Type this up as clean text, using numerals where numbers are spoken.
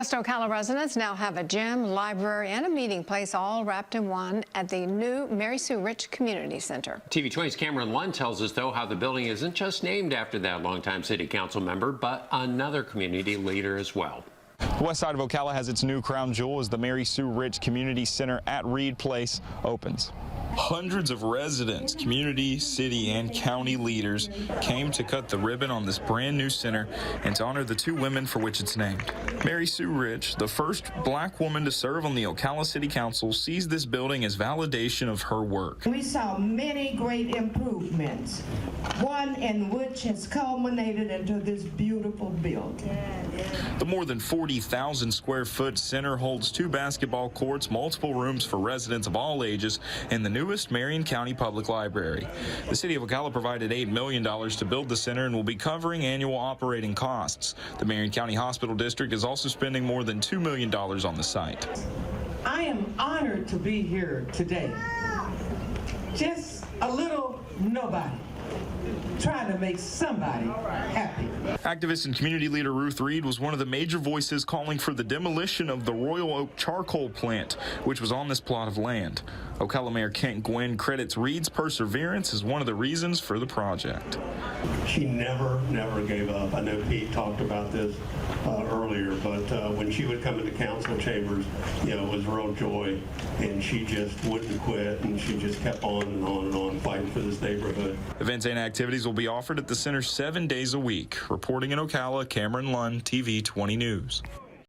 West Ocala residents now have a gym, library, and a meeting place all wrapped in one at the new Mary Sue Rich Community Center. TV20's Cameron Lund tells us, though, how the building isn't just named after that longtime city council member, but another community leader as well. The west side of Ocala has its new crown jewel as the Mary Sue Rich Community Center at Reed Place opens. Hundreds of residents, community, city, and county leaders came to cut the ribbon on this brand new center and to honor the two women for which it's named. Mary Sue Rich, the first black woman to serve on the Ocala City Council, sees this building as validation of her work. We saw many great improvements, one in which has culminated into this beautiful building. The more than 40,000 square foot center holds 2 basketball courts, multiple rooms for residents of all ages, and the newest Marion County Public Library. The city of Ocala provided $8 million to build the center and will be covering annual operating costs. The Marion County Hospital District is also spending more than $2 million on the site. I am honored to be here today. Just a little nobody trying to make somebody happy. Activist and community leader Ruth Reed was one of the major voices calling for the demolition of the Royal Oak charcoal plant, which was on this plot of land. Ocala Mayor Kent Gwynn credits Reed's perseverance as one of the reasons for the project. She never gave up. I know Pete talked about this earlier, but when she would come into council chambers, it was real joy, and she just wouldn't quit, and she just kept on and on and on fighting for this neighborhood. Events and activities will be offered at the center 7 days a week. Reporting in Ocala, Cameron Lund, TV 20 News.